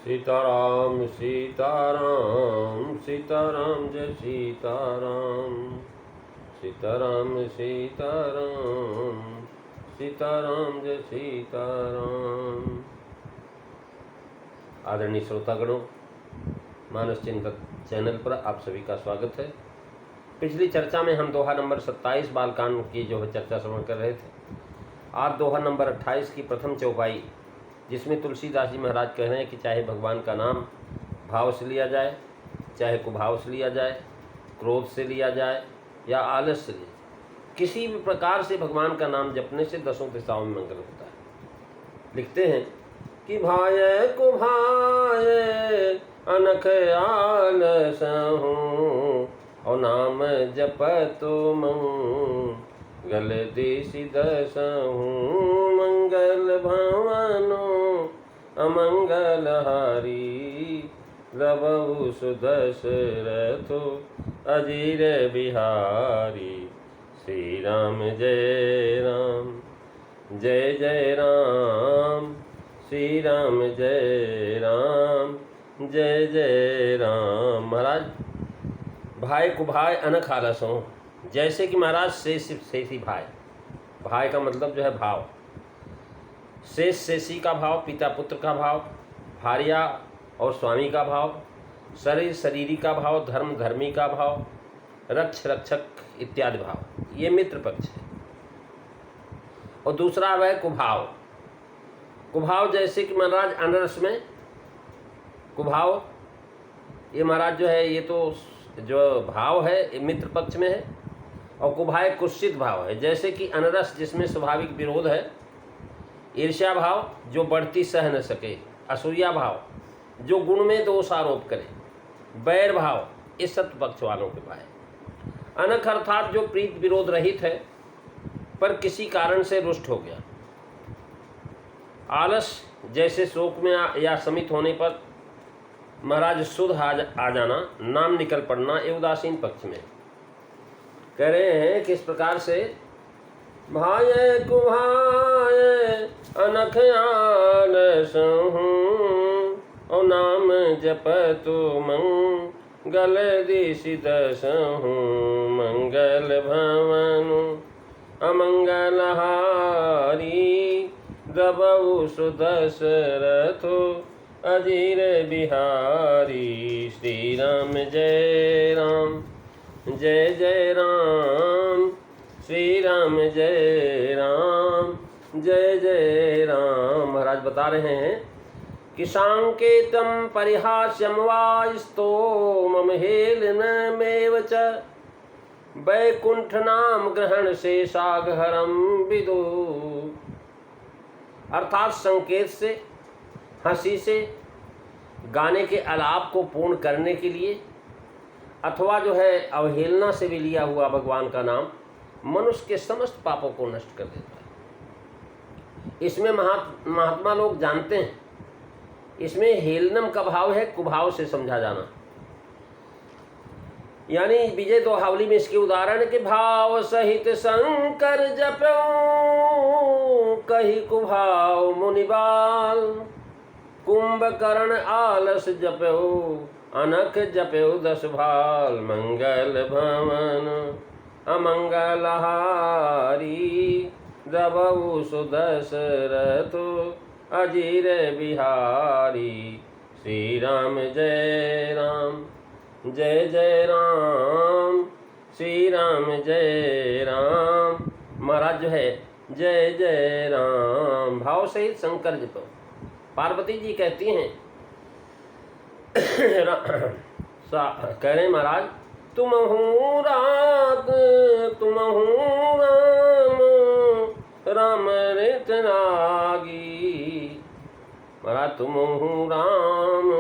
सीताराम सीताराम सीताराम जय सीताराम सीताराम सीताराम सीताराम जय सीताराम। आदरणीय श्रोतागणों, मानस चिंतक चैनल पर आप सभी का स्वागत है। पिछली चर्चा में हम दोहा नंबर 27 बालकांड की जो है चर्चा श्रवण कर रहे थे। आज दोहा नंबर 28 की प्रथम चौपाई, जिसमें तुलसीदास जी महाराज कह रहे हैं कि चाहे भगवान का नाम भाव से लिया जाए, चाहे कुभाव से लिया जाए, क्रोध से लिया जाए या आलस से लिया जाए, किसी भी प्रकार से भगवान का नाम जपने से दसों दिशाओं में मंगल होता है। लिखते हैं कि भाय कुभाय अनख आलस हूँ और नाम जपतो मंगल दिशि दसहूँ। मंगल भवनो अमंगल हारी रबहु सुदशरथो अजीर बिहारी। श्री राम जय राम जय जय राम, श्री राम जय राम जय जय राम। महाराज, भाई कुभाय अनख आलस हो, जैसे कि महाराज शेषी भाई, भाई का मतलब जो है भाव, शेष शेषी का भाव, पिता पुत्र का भाव, भार्या और स्वामी का भाव, शरीर शरीरी का भाव, धर्म धर्मी का भाव, रक्ष रक्षक इत्यादि भाव, ये मित्र पक्ष है। और दूसरा है कुभाव। कुभाव जैसे कि महाराज अनरस में कुभाव, ये महाराज जो है, ये तो जो भाव है ये मित्र पक्ष में है। और कुभाय कुत्सित भाव है, जैसे कि अनरस जिसमें स्वाभाविक विरोध है, ईर्ष्या भाव जो बढ़ती सह न सके, असूया भाव जो गुण में दोष आरोप करे, बैर भाव इस सत्य पक्ष वालों के पाए। अनख अर्थात जो प्रीत विरोध रहित है पर किसी कारण से रुष्ट हो गया। आलस जैसे शोक में या समित होने पर महाराज शुद्ध आ जाना, नाम निकल पड़ना, ये उदासीन पक्ष में। कह रहे हैं किस प्रकार से, भाय कुभाय अनख आलस हूँ और नाम जपतो मंगल दिशि दसहूँ। मंगल भवनु अमंगल हारी रबहु सुदशरथो अजीर बिहारी। श्री राम जय राम जय जय राम, श्री राम जय राम जय जय राम। महाराज बता रहे हैं कि सांकेतम परिहास्यम वा स्तोमम हेलनमेव च वैकुंठ नाम ग्रहण से सागहरम विदु। अर्थात संकेत से, हंसी से, गाने के आलाप को पूर्ण करने के लिए अथवा जो है अवहेलना से भी लिया हुआ भगवान का नाम मनुष्य के समस्त पापों को नष्ट कर देता है। इसमें महात्मा लोग जानते हैं, इसमें हेलनम का भाव है कुभाव से समझा जाना। यानी विजय दोहावली में इसके उदाहरण के भाव सहित शंकर जपो कही कुभाव मुनिबाल। कुंभकर्ण आलस जपो अनख जपो दस भाल। मंगल भवन अमंगल हारी रबहु सुदशरथो अजीर बिहारी। श्री राम जय राम जय जय राम, श्री राम जय राम। महाराज जो है जय जय राम भाव सहित शंकर जपो। पार्वती जी कहती हैं कह रहे महाराज, तुम हूँ रात तुम हूँ राम राम रित रागी। महाराज तुम हूँ राम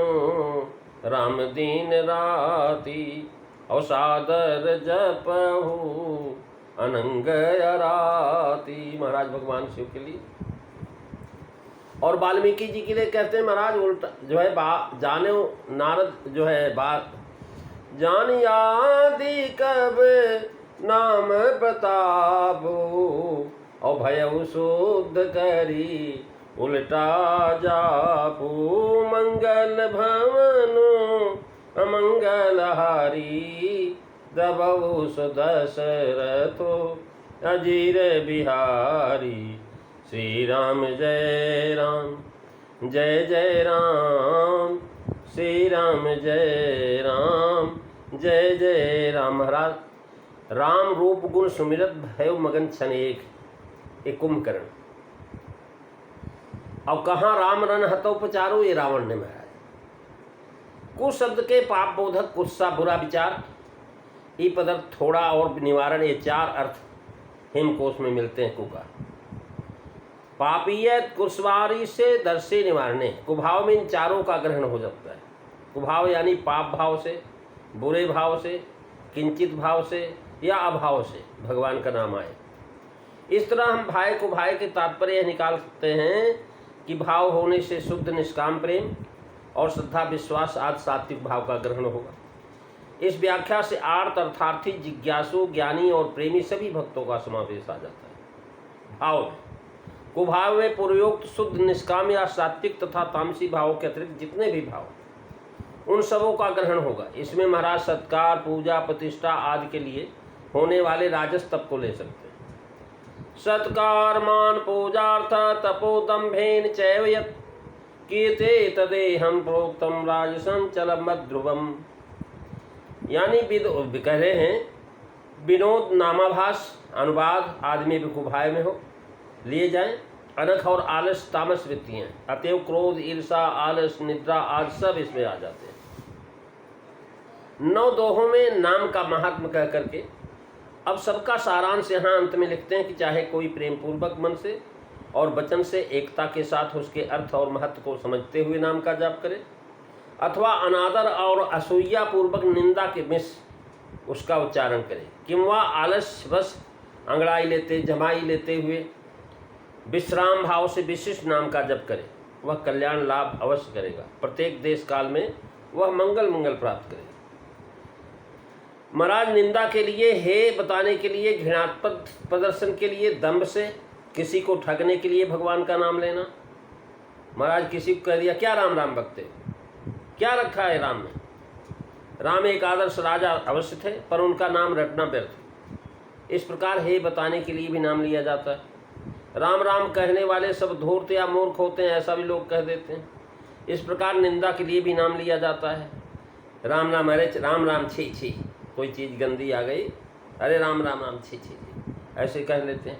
राम दीन राती और सादर जपहु अनंग राती। महाराज भगवान शिव के लिए। और वाल्मीकि जी के लिए कहते हैं महाराज उल्टा जो है जाने नारद जो है बात जान यादि कब नाम बताबो और भयउ शुद्ध करी उल्टा जापू। मंगल भवनो अमंगलहारी, दबहु सुदशरथो अजीर बिहारी। श्री राम जय राम, जय जय राम, श्री राम जय राम, जय जय राम। महाराज राम रूप गुण सुमिरत भैव मगन छन एक कुंभकर्ण। अब कहाँ राम रन हतोपचारो, ये रावण ने महाराज। कुछ शब्द के पाप बोधक, कुछ सा बुरा विचार, ई पदार्थ थोड़ा और निवारण, ये चार अर्थ हेमकोश में मिलते हैं। कुका पापीय कुशवारी से दर्शे निवारणे, कुभाव में इन चारों का ग्रहण हो जाता है। कुभाव यानी पाप भाव से, बुरे भाव से, किंचित भाव से या अभाव से भगवान का नाम आए। इस तरह हम भाई को भाई के तात्पर्य निकाल सकते हैं कि भाव होने से शुद्ध निष्काम प्रेम और श्रद्धा विश्वास आदि सात्विक भाव का ग्रहण होगा। इस व्याख्या से आर्त अर्थार्थी, जिज्ञासु, ज्ञानी और प्रेमी सभी भक्तों का समावेश आ जाता है। भाव कुभाव में पूर्वोक्त शुद्ध निष्काम या सात्विक तथा तामसी भावों के अतिरिक्त जितने भी भाव, उन सबों का ग्रहण होगा। इसमें महाराज सत्कार, पूजा, प्रतिष्ठा आदि के लिए होने वाले राजस तप को ले सकते हैं। सत्कार, मान, पूजार्थ तपोदम्भेन चैव यत् कीर्ते तदेहं प्रोक्तम राजसं चलमध्रुवम। यानी कह रहे हैं विनोद, नामाभास, अनुवाद आदि में भी कुभाव में हो लिए जाएं। अनख और आलस तामस वृत्तियां, अतएव क्रोध, ईर्षा, आलस, निद्रा आदि सब इसमें आ जाते हैं। 9 दोहों में नाम का महात्म कह करके अब सबका सारांश यहाँ अंत में लिखते हैं कि चाहे कोई प्रेम पूर्वक मन से और वचन से एकता के साथ उसके अर्थ और महत्व को समझते हुए नाम का जाप करे, अथवा अनादर और असूया पूर्वक निंदा के मिस उसका उच्चारण करे, किंवा आलस बस अंगड़ाई लेते, जमाई लेते हुए विश्राम भाव से विशिष्ट नाम का जप करे, वह कल्याण लाभ अवश्य करेगा। प्रत्येक देश काल में वह मंगल प्राप्त करेगा। महाराज निंदा के लिए, हे बताने के लिए, घृणास्पद प्रदर्शन के लिए, दंभ से, किसी को ठगने के लिए भगवान का नाम लेना। महाराज किसी को कह दिया क्या राम राम बकते हो, क्या रखा है राम में। राम एक आदर्श राजा अवश्य थे, पर उनका नाम रटना व्यर्थ। इस प्रकार हे बताने के लिए भी नाम लिया जाता है। राम राम कहने वाले सब धूर्त या मूर्ख होते हैं, ऐसा भी लोग कह देते हैं। इस प्रकार निंदा के लिए भी नाम लिया जाता है। राम राम, अरे राम राम छी छी, कोई चीज़ गंदी आ गई, अरे राम राम राम छी छी, ऐसे कह लेते हैं।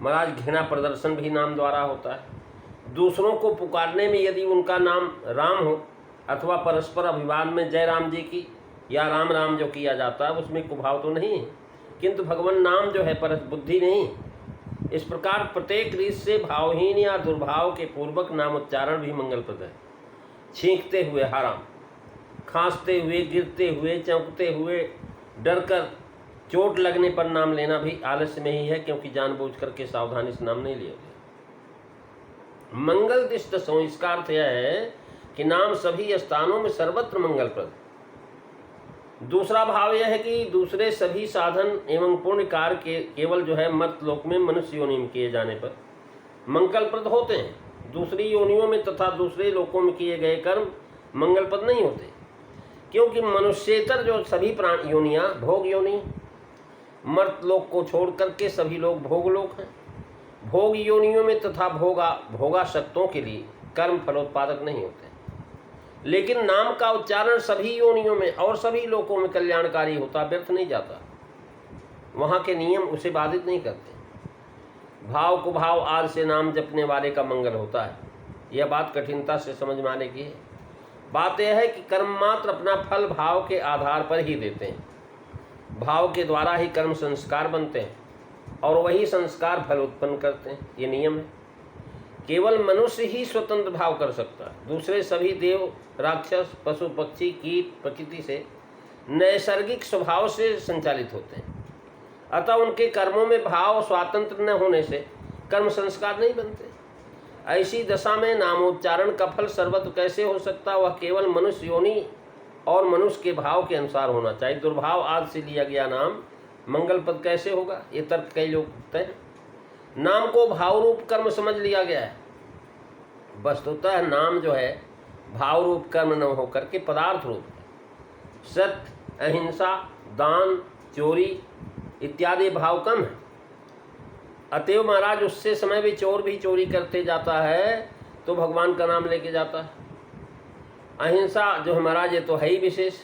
महाराज घृणा प्रदर्शन भी नाम द्वारा होता है। दूसरों को पुकारने में यदि उनका नाम राम हो, अथवा परस्पर अभिवादन में जय राम जी की या राम राम जो किया जाता है, उसमें कुभाव तो नहीं है, किंतु भगवान नाम जो है पर बुद्धि नहीं। इस प्रकार प्रत्येक रीत से भावहीन या दुर्भाव के पूर्वक नाम उच्चारण भी मंगलप्रद है। छींकते हुए हराम, खांसते हुए, गिरते हुए, चौंकते हुए, डरकर, चोट लगने पर नाम लेना भी आलस्य में ही है, क्योंकि जानबूझ करके सावधानी से नाम नहीं लिया गया। मंगल दिष्ट सो, इसका अर्थ यह है कि नाम सभी स्थानों में सर्वत्र मंगलप्रद। दूसरा भाव यह है कि दूसरे सभी साधन एवं पुण्य कार्य के केवल जो है मर्त लोक में मनुष्य योनि में किए जाने पर मंगलप्रद होते हैं। दूसरी योनियों में तथा दूसरे लोकों में किए गए कर्म मंगलप्रद नहीं होते, क्योंकि मनुष्येतर जो सभी प्राण योनियाँ भोग योनि, मर्त लोक को छोड़ करके सभी लोग भोग लोक हैं। भोग योनियों में तथा भोगासक्तों के लिए कर्म फलोत्पादक नहीं होते, लेकिन नाम का उच्चारण सभी योनियों में और सभी लोकों में कल्याणकारी होता, व्यर्थ नहीं जाता। वहाँ के नियम उसे बाधित नहीं करते। भाव को भाव आदि से नाम जपने वाले का मंगल होता है। यह बात कठिनता से समझ में आने की है। बात यह है कि कर्म मात्र अपना फल भाव के आधार पर ही देते हैं। भाव के द्वारा ही कर्म संस्कार बनते हैं और वही संस्कार फल उत्पन्न करते हैं। ये नियम है। केवल मनुष्य ही स्वतंत्र भाव कर सकता है। दूसरे सभी देव, राक्षस, पशु, पक्षी, कीट प्रकृति से नैसर्गिक स्वभाव से संचालित होते हैं। अतः उनके कर्मों में भाव स्वातंत्र न होने से कर्म संस्कार नहीं बनते। ऐसी दशा में नामोच्चारण का फल सर्वत्र कैसे हो सकता? वह केवल मनुष्य योनि और मनुष्य के भाव के अनुसार होना चाहिए। दुर्भाव आदि से लिया गया नाम मंगल पद कैसे होगा? ये तर्क कई लोग कहते हैं। नाम को भाव रूप कर्म समझ लिया गया है। वस्तुतः नाम जो है भाव रूप कर्म न होकर के पदार्थ रूप है। सत्य, अहिंसा, दान, चोरी इत्यादि भाव कम है। अतएव महाराज उससे समय भी चोरी करते जाता है तो भगवान का नाम लेके जाता है। अहिंसा जो है महाराज ये तो है ही विशेष,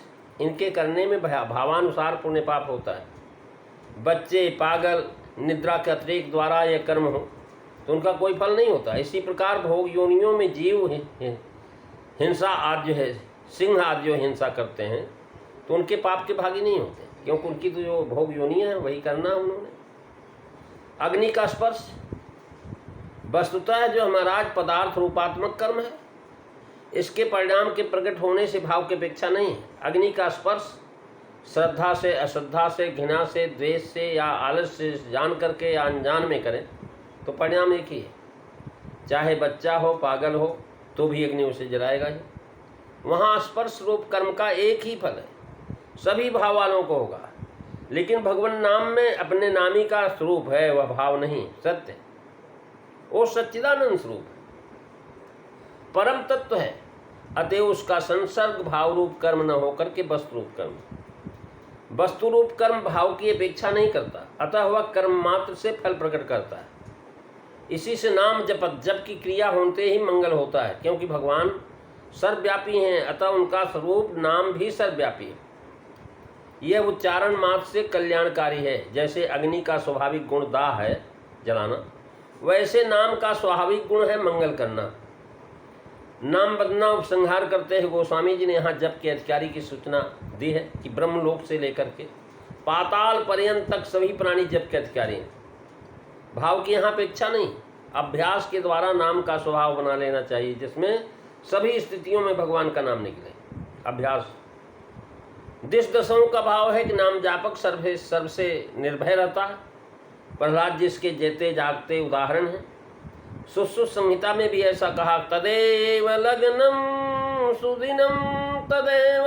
इनके करने में भावानुसार पुण्य पाप होता है। बच्चे पागल निद्रा के अतिरेक द्वारा यह कर्म हो तो उनका कोई फल नहीं होता। इसी प्रकार भोग योनियों में जीव हिंसा आदि जो है, सिंह आदि जो हिंसा करते हैं तो उनके पाप के भागी नहीं होते, क्योंकि उनकी तो जो भोग योनियाँ हैं वही करना है उन्होंने। अग्नि का स्पर्श वस्तुतः जो महाराज पदार्थ रूपात्मक कर्म है, इसके परिणाम के प्रकट होने से भाव की अपेक्षा नहीं है। अग्नि का स्पर्श श्रद्धा से, अश्रद्धा से, घृणा से, द्वेष से या आलस से जान करके या अनजान में करें तो परिणाम एक ही है। चाहे बच्चा हो, पागल हो, तो भी अग्नि उसे जलाएगा ही। वहाँ स्पर्श रूप कर्म का एक ही फल है, सभी भाव वालों को होगा। लेकिन भगवान नाम में अपने नामी का स्वरूप है, वह भाव नहीं, सत्य, वो सच्चिदानंद स्वरूप है, परम तत्व है। अतएव उसका संसर्ग भाव रूप कर्म न होकर के वस्तु रूप कर्म। वस्तु रूप कर्म भाव की अपेक्षा नहीं करता, अतः वह कर्म मात्र से फल प्रकट करता है। इसी से नाम जप की क्रिया होते ही मंगल होता है, क्योंकि भगवान सर्वव्यापी हैं, अतः उनका स्वरूप नाम भी सर्वव्यापी है। यह उच्चारण मात्र से कल्याणकारी है। जैसे अग्नि का स्वाभाविक गुण दाह है, जलाना, वैसे नाम का स्वाभाविक गुण है मंगल करना। नाम बदना उपसंहार करते हैं गोस्वामी जी ने यहाँ जप के अधिकारी की सूचना दी है कि ब्रह्मलोक से लेकर के पाताल पर्यंत तक सभी प्राणी जप के अधिकारी हैं। भाव की यहाँ अपेक्षा नहीं, अभ्यास के द्वारा नाम का स्वभाव बना लेना चाहिए, जिसमें सभी स्थितियों में भगवान का नाम निकले। अभ्यास दिस दशों का भाव है कि नाम जापक सर्व से निर्भय रहता है। प्रहलाद जिसके जेते जागते उदाहरण है। सुश्रुत संहिता में भी ऐसा कहा, तदेव लग्नम सुदिनम तदेव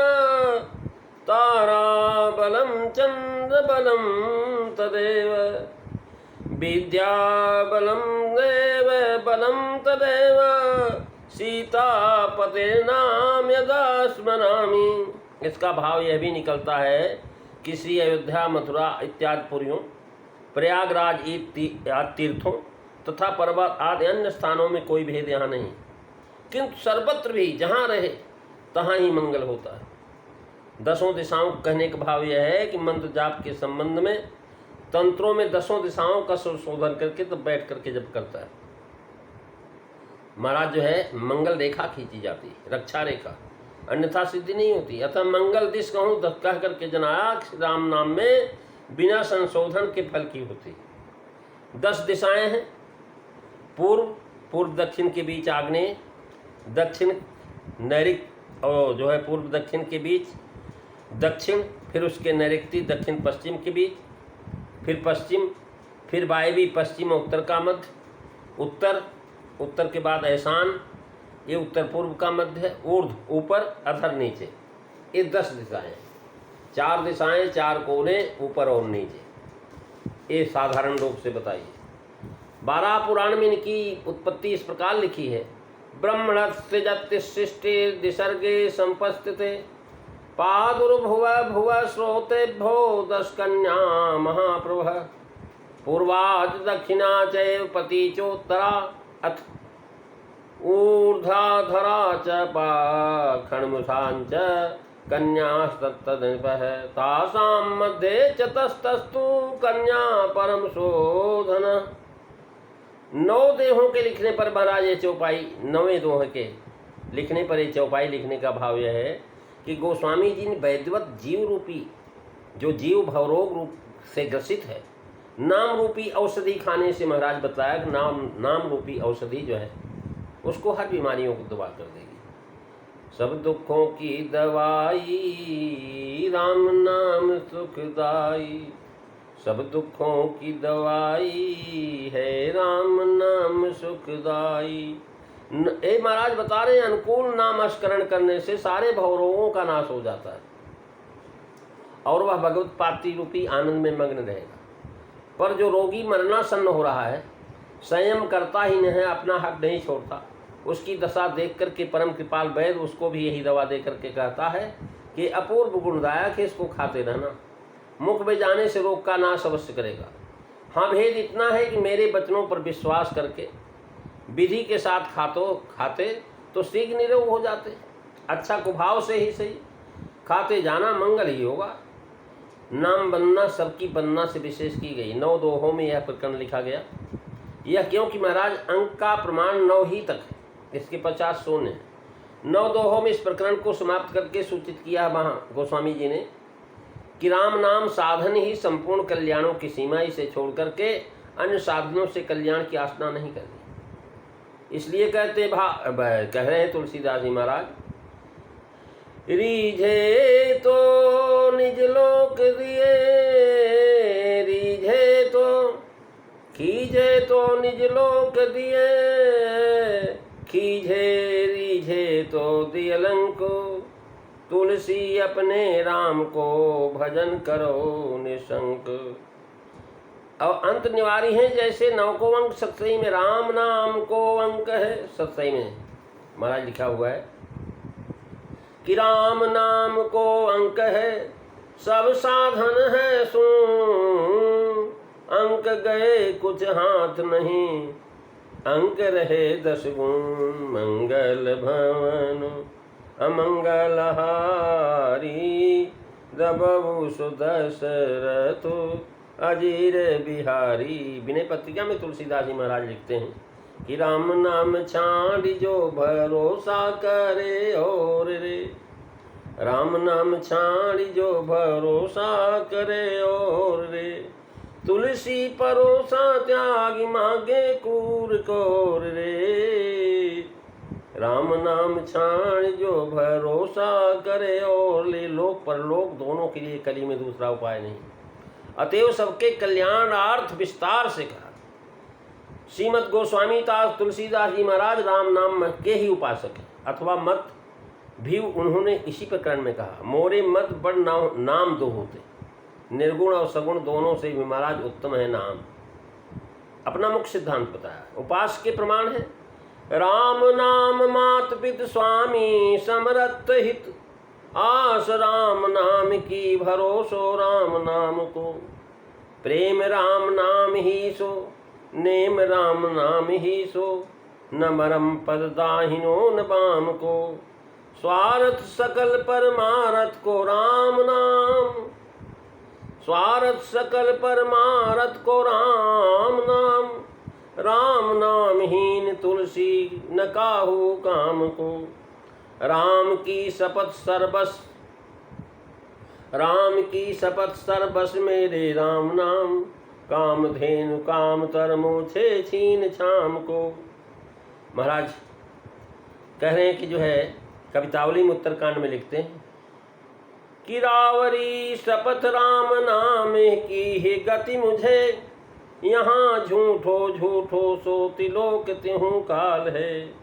तारा बलम चंद्र बलम तदेव विद्या बलम देव बलम तदेव सीतापते नाम यदा स्मरामि। इसका भाव यह भी निकलता है कि श्री अयोध्या, मथुरा इत्यादि पुरियों, प्रयागराज इत्यादि तीर्थों तथा पर्वत आदि अन्य स्थानों में कोई भेद यहाँ नहीं, किंतु सर्वत्र भी जहाँ रहे तहाँ ही मंगल होता है। दसों दिशाओं कहने का भाव यह है कि मंत्र जाप के संबंध में तंत्रों में दसों दिशाओं का संशोधन करके तब बैठ करके जप करता है। महाराज जो है मंगल रेखा खींची जाती है, रक्षा रेखा, अन्यथा सिद्धि नहीं होती। अतः मंगल दिश कहूँ कह करके जनाया राम नाम में बिना संशोधन के फल की होती। 10 दिशाएं हैं, पूर्व दक्षिण के बीच आग्नेय, दक्षिण नैऋत्य और जो है पूर्व दक्षिण के बीच दक्षिण, फिर उसके नैऋत्य दक्षिण पश्चिम के बीच, फिर पश्चिम, फिर वायवी पश्चिम उत्तर का मध्य, उत्तर के बाद ऐशान, ये उत्तर पूर्व का मध्य है, ऊर्ध्व ऊपर, अधर नीचे। ये 10 दिशाएं, 4 दिशाएं, 4 कोने ऊपर और नीचे। ये साधारण रूप से बताइए। 12 पुराण में इनकी उत्पत्ति इस प्रकार लिखी है। ब्रह्मणस्त्रिजत्ति सृष्टि दिसर्गे संपस्थिते पादुर्भुव भुव श्रोतेभ्यो 10 कन्या महाप्रभ पूर्वाज दक्षिणा चैव पति चोत्तरा अथ ऊर्ध्वाधरा च पाखण्डमुषाञ्च कन्यास्तत्तदनिपः तासां मध्ये च तस्तस्तु कन्या परम शोधन। 9 देहों के लिखने पर महाराज ये चौपाई, 9वें दोह के लिखने पर ये चौपाई लिखने का भाव यह है कि गोस्वामी जी ने वैद्यवत जीव रूपी, जो जीव भवरोग रूप से ग्रसित है, नाम रूपी औषधि खाने से महाराज बताया कि नाम रूपी औषधि जो है उसको हर बीमारियों को दवा कर देगी। सब दुखों की दवाई राम नाम सुखदाई, सब दुखों की दवाई है राम नाम सुखदाई। महाराज बता रहे हैं अनुकूल नाम स्मरण करने से सारे भवरोगों का नाश हो जाता है और वह भगवत प्राप्ति रूपी आनंद में मग्न रहेगा। पर जो रोगी मरणासन्न हो रहा है, संयम करता ही नहीं है, अपना हक नहीं छोड़ता, उसकी दशा देख करके परम कृपाल वैद्य उसको भी यही दवा दे करके कहता है कि अपूर्व गुणदायक है, इसको खाते रहना, मुख में जाने से रोग का नाश अवश्य करेगा। हाँ, भेद इतना है कि मेरे वचनों पर विश्वास करके विधि के साथ खाते तो शीघ्र निरोग हो जाते। अच्छा कुभाव से ही सही खाते जाना, मंगल ही होगा। नाम वंदना सबकी वंदना से विशेष की गई। 9 दोहों में यह प्रकरण लिखा गया। यह क्योंकि महाराज अंक का प्रमाण 9 ही तक है, इसके 50 शून्य है। 9 दोहों में इस प्रकरण को समाप्त करके सूचित किया वहाँ गोस्वामी जी ने कि राम नाम साधन ही संपूर्ण कल्याणों की सीमा, इसे छोड़ करके अन्य साधनों से कल्याण की आशना नहीं करनी। इसलिए कह रहे हैं तुलसीदास जी महाराज, रीझे तो निज लोक दिए, रीझे तो खीजे तो निज लोक दिए, खीझे रीझे तो दियलंक, तुलसी अपने राम को भजन करो निशंक। और अंत निवारी है, जैसे 9 को अंक सत्सई में राम नाम को अंक है। सत्सई में महाराज लिखा हुआ है कि राम नाम को अंक है, सब साधन है सुन, अंक गए कुछ हाथ नहीं, अंक रहे 10 गुण, मंगल भवन अमंगल हारी, दबहु सुदशरथ अजीर बिहारी। विनय पत्रिका में तुलसीदास जी महाराज लिखते हैं कि राम नाम छाड़ी जो भरोसा करे और रे, राम नाम छाड़ी जो भरोसा करे और रे, तुलसी परोसा त्याग मांगे कूर कोर रे, राम नाम छाड़ जो भरोसा करे और ले। लोक परलोक दोनों के लिए कली में दूसरा उपाय नहीं। अतएव सबके कल्याणार्थ विस्तार से कहा। श्रीमद गोस्वामी तुलसीदास जी महाराज राम नाम के ही उपासक हैं, अथवा मत भी उन्होंने इसी प्रकरण में कहा, मोरे मत बड़ नाम 2 होते, निर्गुण और सगुण दोनों से भी महाराज उत्तम है नाम। अपना मुख्य सिद्धांत बताया। उपास के प्रमाण है राम नाम मात पित स्वामी समरत हित, आस राम नाम की भरोसो राम नाम को, प्रेम राम नाम ही सो नेम राम नाम ही सो, न मरम पद दाहिनो न बाम को, स्वार्थ सकल परमारथ को राम नाम, स्वार्थ सकल परमारथ को राम नाम, राम नाम हीन तुलसी न काहू काम को, राम की शपथ सर्वस, राम की शपथ सर्वस मेरे राम नाम, काम धेनु काम तर मोछे छीन छाम को। महाराज कह रहे हैं कि जो है कवितावली में उत्तरकांड में लिखते हैं कि रावरी शपथ राम नाम की ही गति मुझे, यहाँ झूठो झूठो सो तिलोक तिहूँ काल है,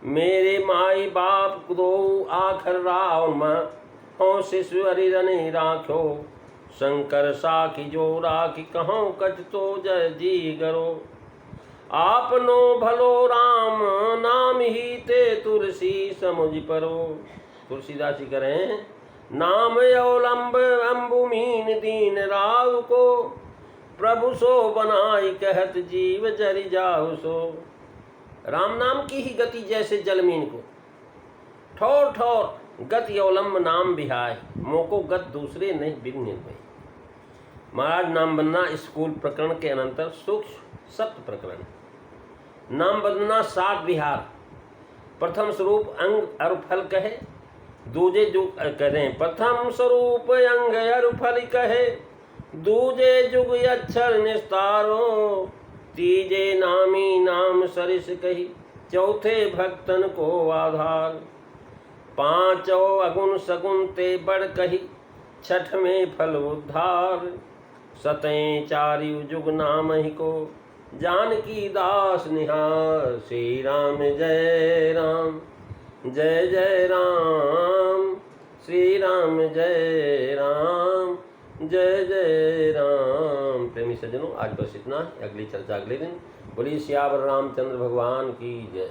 मेरे माई बाप दो आखर राव माँ हो शिशु अरिरने राख्यो, शंकर साखी जो राखी कहो कच तो जय जी गरो, आपनो भलो राम नाम ही ते तुलसी समुझ परो। तुलसीदास जी करें नाम अवलंब अम्बुमीन दीन राव को, प्रभु सो बनाई कहत जीव जरि जाहु सो। राम नाम की ही गति जैसे जलमीन को, ठोर ठोर गति अवलंब नाम बिहाय, मोको गत दूसरे नहीं बिन निर्भय। महाराज नाम बनना स्कूल प्रकरण के अनंतर सूक्ष्म सप्त प्रकरण। नाम बनना 7 विहार। प्रथम स्वरूप अंग अरु फल कहे, दूजे जुग करें प्रथम स्वरूप अंग अरु फल कहे, दूजे जुग अक्षर निस्तारो, तीजे नामी नाम सरिस कही, चौथे भक्तन को आधार, पांचो अगुण सगुण ते बड़ कही, छठ में फल उद्धार, सतें चारियु जुग नाम ही को, जानकी दास निहार। श्री राम जय राम जय जय राम, श्री राम जय राम जय जय राम। प्रेमी सज्जनों, आज बस इतना, अगली चर्चा अगले दिन। बोलिए सियावर रामचंद्र भगवान की जय।